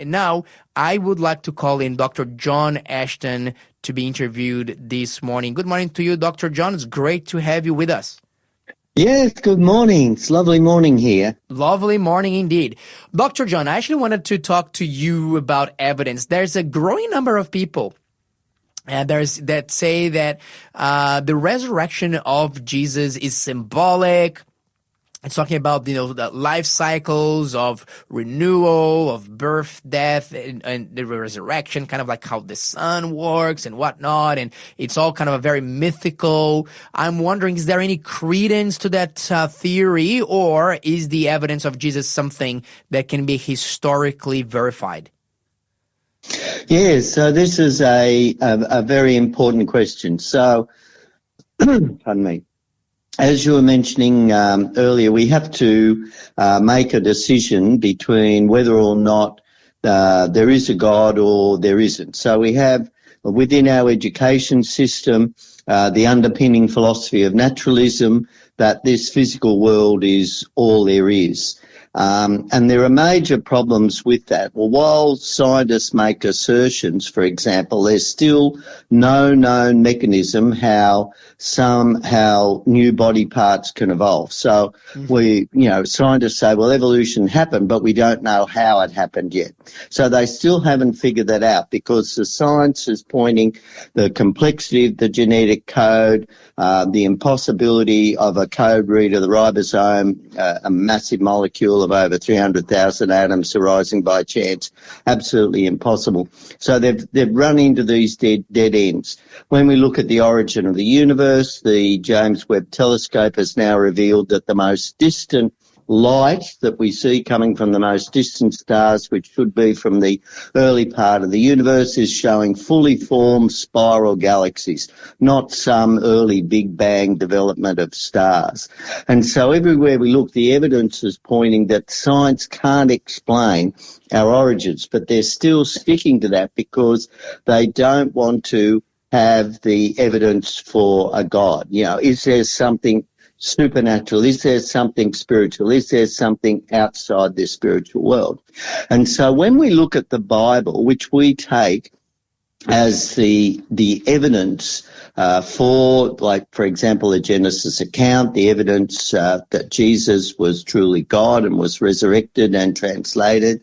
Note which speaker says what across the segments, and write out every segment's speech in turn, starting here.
Speaker 1: And now I would like to call in Dr. John Ashton to be interviewed this morning. Good morning to you, Dr. John. It's great to have you with us.
Speaker 2: Yes, good morning. It's a lovely morning here.
Speaker 1: Lovely morning indeed. Dr. John, I actually wanted to talk to you about evidence. There's a growing number of people that say that the resurrection of Jesus is symbolic. It's talking about, the life cycles of renewal, of birth, death, and the resurrection, kind of like how the sun works and whatnot. And it's all kind of a very mythical. I'm wondering, is there any credence to that theory, or is the evidence of Jesus something that can be historically verified?
Speaker 2: Yes, so this is a very important question. So, pardon me. As you were mentioning earlier, we have to make a decision between whether or not there is a God or there isn't. So we have within our education system the underpinning philosophy of naturalism, that this physical world is all there is. And there are major problems with that. Well, while scientists make assertions, for example, there's still no known mechanism how new body parts can evolve. So scientists say, well, evolution happened, but we don't know how it happened yet. So they still haven't figured that out, because the science is pointing the complexity of the genetic code, the impossibility of a code reader, the ribosome, a massive molecule of over 300,000 atoms arising by chance, absolutely impossible. So they've run into these dead ends. When we look at the origin of the universe, the James Webb Telescope has now revealed that the most distant light that we see coming from the most distant stars, which should be from the early part of the universe, is showing fully formed spiral galaxies, not some early Big Bang development of stars. And so everywhere we look, the evidence is pointing that science can't explain our origins, but they're still sticking to that because they don't want to have the evidence for a God. Is there something supernatural? Is there something spiritual? Is there something outside this spiritual world? And so when we look at the Bible, which we take as the evidence for example, the Genesis account, the evidence that Jesus was truly God and was resurrected and translated,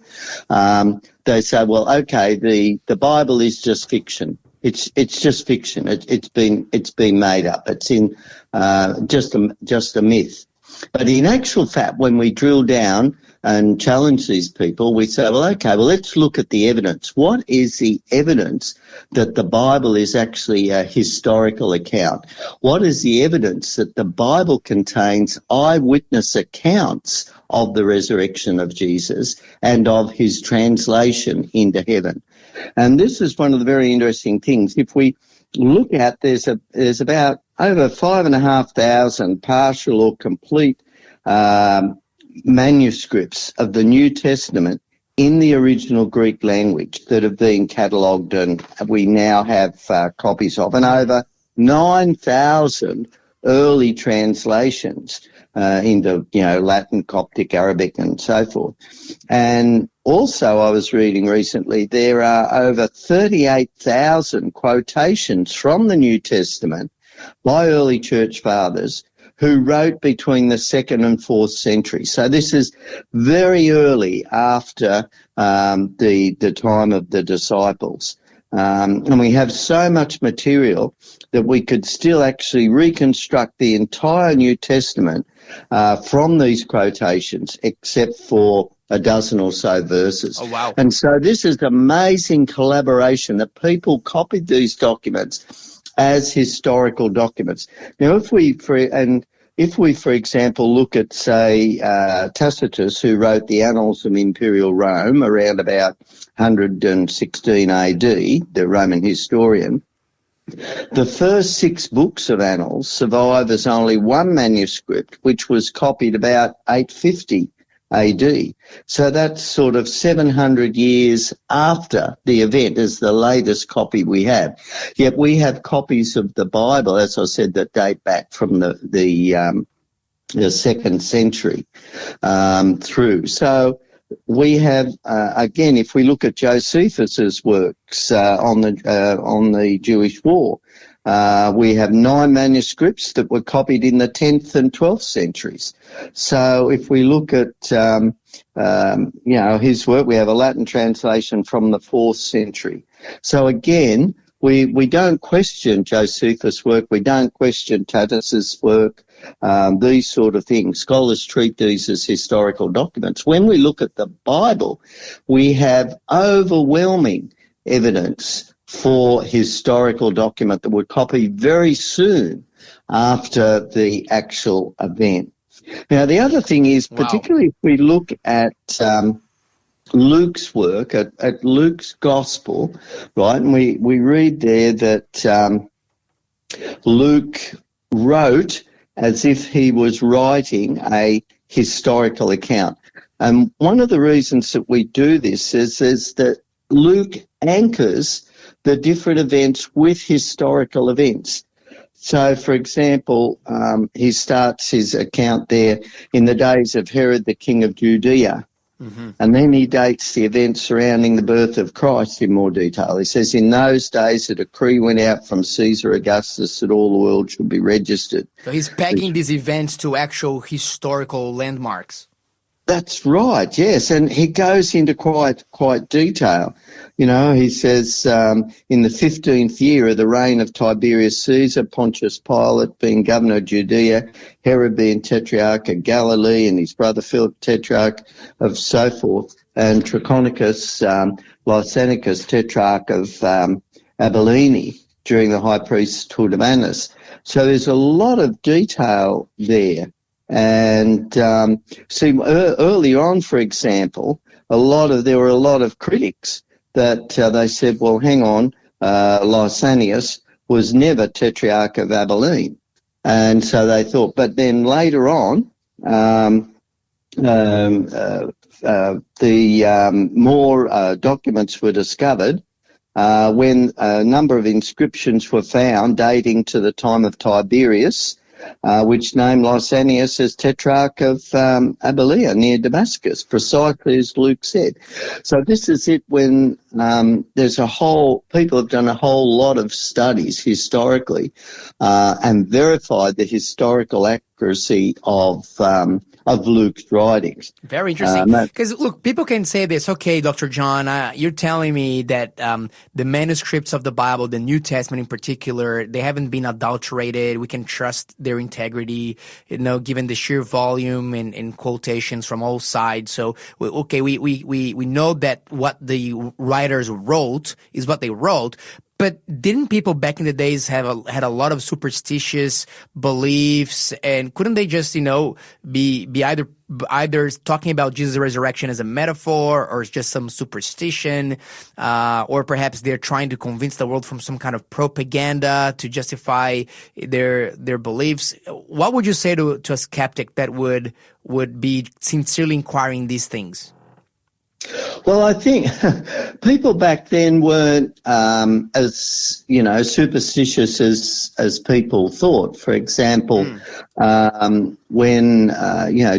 Speaker 2: they say, well, okay, the Bible is just fiction. It's just fiction. It's been made up. It's in just a myth. But in actual fact, when we drill down and challenge these people, we say, let's look at the evidence. What is the evidence that the Bible is actually a historical account? What is the evidence that the Bible contains eyewitness accounts of the resurrection of Jesus and of his translation into heaven? And this is one of the very interesting things. If we look at, there's about over 5,500 partial or complete manuscripts of the New Testament in the original Greek language that have been catalogued, and we now have copies of, and over 9,000 early translations into Latin, Coptic, Arabic, and so forth. And also, I was reading recently, there are over 38,000 quotations from the New Testament by early church fathers who wrote between the 2nd and 4th century. So this is very early after the time of the disciples. And we have so much material that we could still actually reconstruct the entire New Testament from these quotations, except for a dozen or so verses.
Speaker 1: Oh, wow.
Speaker 2: And so this is amazing collaboration that people copied these documents as historical documents. Now, if we, for example, look at, say, Tacitus, who wrote the Annals of Imperial Rome around about 116 AD, the Roman historian, the first 6 books of Annals survive as only one manuscript, which was copied about 850 AD. So that's sort of 700 years after the event is the latest copy we have. Yet we have copies of the Bible, as I said, that date back from the 2nd century through. So we have, again, if we look at Josephus's works on the Jewish War, we have 9 manuscripts that were copied in the 10th and 12th centuries. So if we look at, his work, we have a Latin translation from the 4th century. So again, we don't question Josephus' work. We don't question Tacitus's work, these sort of things. Scholars treat these as historical documents. When we look at the Bible, we have overwhelming evidence for historical document that were copied very soon after the actual event. Now, the other thing is, particularly if we look at Luke's work, at Luke's gospel, right, and we read there that Luke wrote as if he was writing a historical account. And one of the reasons that we do this is that Luke anchors the different events with historical events. So, for example, he starts his account there in the days of Herod, the king of Judea. Mm-hmm. And then he dates the events surrounding the birth of Christ in more detail. He says, in those days a decree went out from Caesar Augustus that all the world should be registered.
Speaker 1: So he's pegging these events to actual historical landmarks.
Speaker 2: That's right, yes, and he goes into quite detail. You know, he says, in the 15th year of the reign of Tiberius Caesar, Pontius Pilate being governor of Judea, Herod being tetrarch of Galilee, and his brother Philip tetrarch of so forth, and Trachonicus, Lysanicus tetrarch of Abilene during the high priesthood of Annas. So there's a lot of detail there. And see, early on, for example, there were a lot of critics that they said, well, hang on, Lysanias was never tetrarch of Abilene. And so they thought, but then later on, more documents were discovered when a number of inscriptions were found dating to the time of Tiberius, which named Lysanias as tetrarch of Abilene near Damascus, precisely as Luke said. So this is it when people have done a whole lot of studies historically and verified the historical accuracy of Luke's writings.
Speaker 1: Very interesting. Because, look, people can say this, okay, Dr. John, you're telling me that the manuscripts of the Bible, the New Testament in particular, they haven't been adulterated. We can trust their integrity, given the sheer volume and quotations from all sides. So, okay, we know that what the writers wrote is what they wrote. But didn't people back in the days had a lot of superstitious beliefs, and couldn't they just be either talking about Jesus' resurrection as a metaphor or just some superstition, or perhaps they're trying to convince the world from some kind of propaganda to justify their beliefs? What would you say to a skeptic that would be sincerely inquiring these things?
Speaker 2: Well, I think people back then weren't as superstitious as people thought. For example, when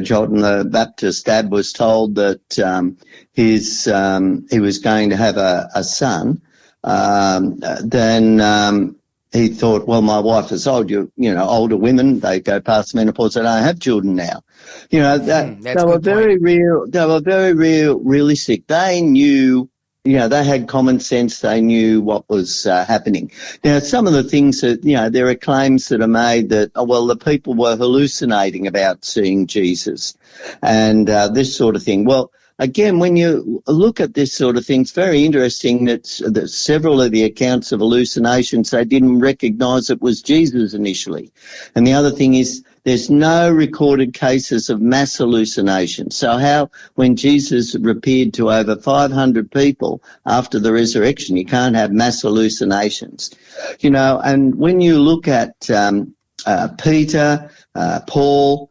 Speaker 2: John the Baptist's dad was told that he was going to have a son, then he thought, well, my wife is old. Older women, they go past menopause, they don't have children now. They were very real. They were very realistic. They knew, they had common sense. They knew what was happening. Now, some of the things that, there are claims that are made that, the people were hallucinating about seeing Jesus and this sort of thing. Well, again, when you look at this sort of thing, it's very interesting that several of the accounts of hallucinations, they didn't recognize it was Jesus initially. And the other thing is there's no recorded cases of mass hallucinations. So when Jesus appeared to over 500 people after the resurrection, you can't have mass hallucinations. And when you look at Peter, Paul,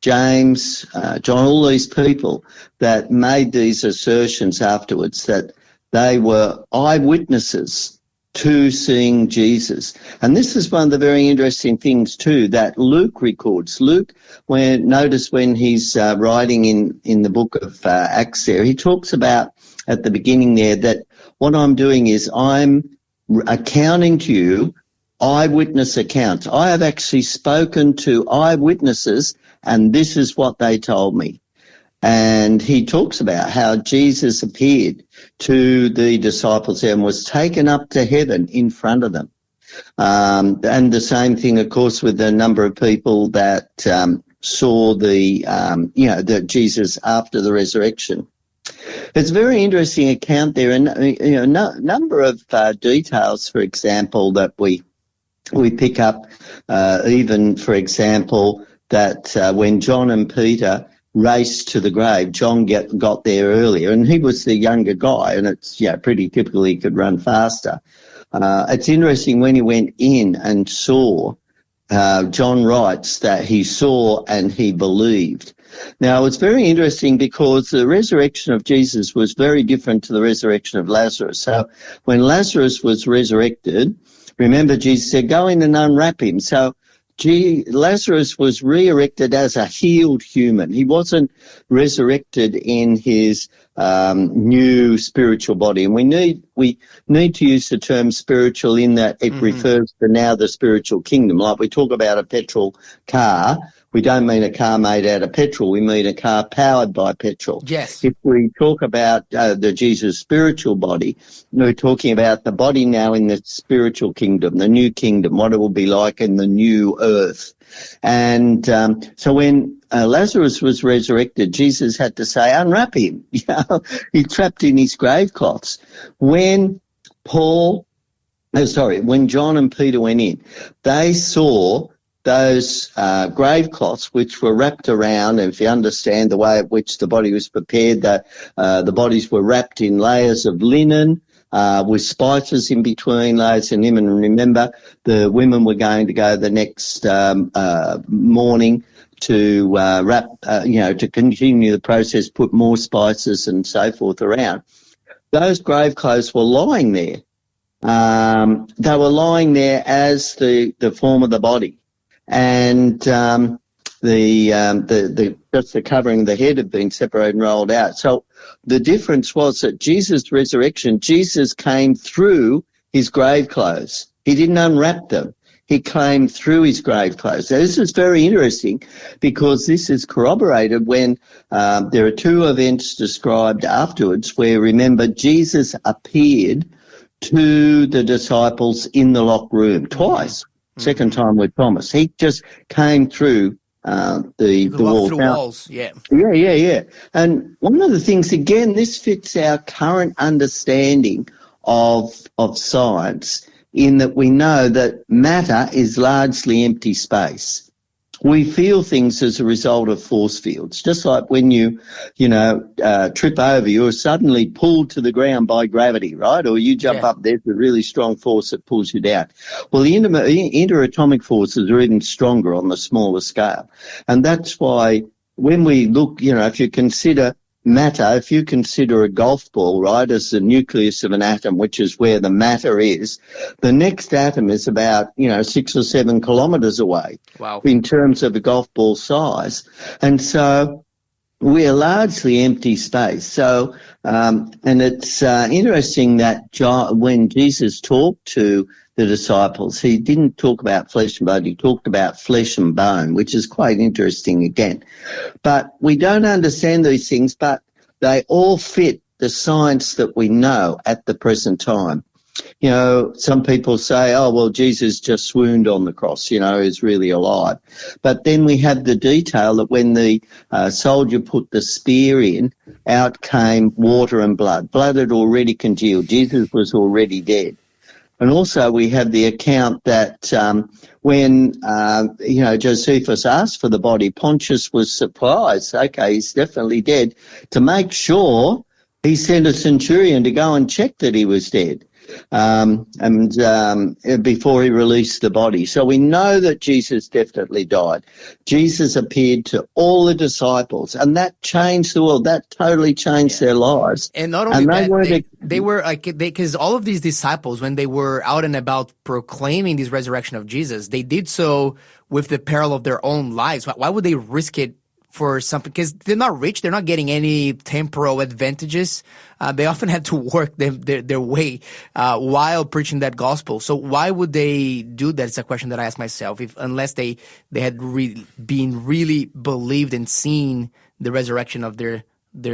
Speaker 2: James, John, all these people that made these assertions afterwards that they were eyewitnesses to seeing Jesus. And this is one of the very interesting things too that Luke records. Luke, notice when he's writing in the book of Acts there, he talks about at the beginning there that what I'm doing is I'm accounting to you eyewitness accounts. I have actually spoken to eyewitnesses, and this is what they told me. And he talks about how Jesus appeared to the disciples and was taken up to heaven in front of them. And the same thing, of course, with the number of people that saw the Jesus after the resurrection. It's a very interesting account there, and number of details, for example, that we pick up. Even, for example, that when John and Peter raced to the grave, John got there earlier, and he was the younger guy, and it's pretty typical he could run faster. It's interesting when he went in and saw. John writes that he saw and he believed. Now, it's very interesting because the resurrection of Jesus was very different to the resurrection of Lazarus. So when Lazarus was resurrected, remember Jesus said, go in and unwrap him. So Lazarus was resurrected as a healed human. He wasn't resurrected in his new spiritual body. And we need to use the term spiritual in that it refers to now the spiritual kingdom. Like we talk about a petrol car, we don't mean a car made out of petrol. We mean a car powered by petrol.
Speaker 1: Yes.
Speaker 2: If we talk about the Jesus spiritual body, we're talking about the body now in the spiritual kingdom, the new kingdom, what it will be like in the new earth. And so when Lazarus was resurrected, Jesus had to say, unwrap him. He's trapped in his grave cloths. When John and Peter went in, they saw those grave cloths which were wrapped around, and if you understand the way at which the body was prepared, the bodies were wrapped in layers of linen with spices in between layers of linen. And remember, the women were going to go the next morning to wrap, to continue the process, put more spices and so forth around. Those grave clothes were lying there. They were lying there as the form of the body. And just the covering of the head had been separated and rolled out. So the difference was that Jesus' resurrection, Jesus came through his grave clothes. He didn't unwrap them. He came through his grave clothes. So this is very interesting because this is corroborated when there are two events described afterwards where, remember, Jesus appeared to the disciples in the locked room twice. Second time with Thomas. He just came through the walls.
Speaker 1: Through walls, yeah.
Speaker 2: Yeah. And one of the things, again, this fits our current understanding of science in that we know that matter is largely empty space. We feel things as a result of force fields, just like when you trip over, you're suddenly pulled to the ground by gravity, right? Or you jump up, there's a really strong force that pulls you down. Well, the interatomic forces are even stronger on the smaller scale. And that's why when we look, if you consider matter, if you consider a golf ball, right, as the nucleus of an atom, which is where the matter is, the next atom is about, 6 or 7 kilometres away.
Speaker 1: Wow. In
Speaker 2: terms of a golf ball size. And so we're largely empty space. So, and it's interesting that when Jesus talked to the disciples, he didn't talk about flesh and blood, he talked about flesh and bone, which is quite interesting again. But we don't understand these things, but they all fit the science that we know at the present time. Some people say, oh, well, Jesus just swooned on the cross, is really alive. But then we have the detail that when the soldier put the spear in, out came water and blood. Blood had already congealed. Jesus was already dead. And also we have the account that when Josephus asked for the body, Pontius was surprised. Okay, he's definitely dead. To make sure, he sent a centurion to go and check that he was dead. before he released the body. So we know that Jesus definitely died. Jesus appeared to all the disciples, and that changed the world. That totally changed their lives.
Speaker 1: And not only
Speaker 2: they
Speaker 1: that,
Speaker 2: weren't
Speaker 1: they were like, because all of these disciples, when they were out and about proclaiming this resurrection of Jesus, they did so with the peril of their own lives. Why would they risk it for something? Because they're not rich, they're not getting any temporal advantages. They often had to work their way while preaching that gospel. So why would they do that? It's a question that I ask myself. Unless they had been really believed and seen the resurrection of their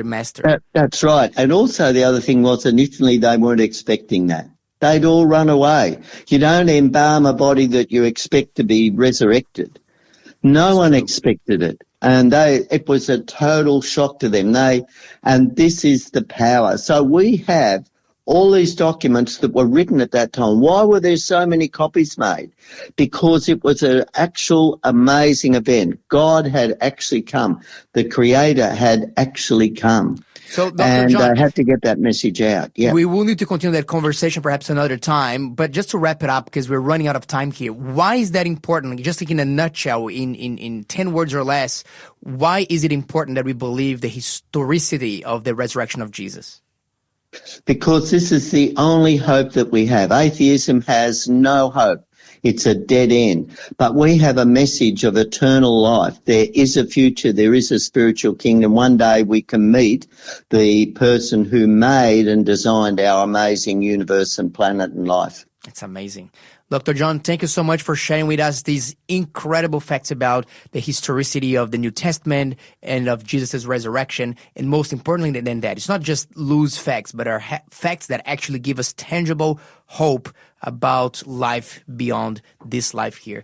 Speaker 1: master.
Speaker 2: That's right. And also the other thing was initially they weren't expecting that. They'd all run away. You don't embalm a body that you expect to be resurrected. No one expected it. And it was a total shock to them. And this is the power. So we have all these documents that were written at that time. Why were there so many copies made? Because it was an actual amazing event. God had actually come. The Creator had actually come.
Speaker 1: So, Dr.
Speaker 2: And
Speaker 1: John,
Speaker 2: they had to get that message out. Yeah.
Speaker 1: We will need to continue that conversation perhaps another time, but just to wrap it up, because we're running out of time here, why is that important? Just like in a nutshell, in 10 words or less, why is it important that we believe the historicity of the resurrection of Jesus?
Speaker 2: Because this is the only hope that we have. Atheism has no hope. It's a dead end. But we have a message of eternal life. There is a future. There is a spiritual kingdom. One day we can meet the person who made and designed our amazing universe and planet and life.
Speaker 1: It's amazing. Dr. John, thank you so much for sharing with us these incredible facts about the historicity of the New Testament and of Jesus' resurrection. And most importantly than that, it's not just loose facts, but are facts that actually give us tangible hope about life beyond this life here.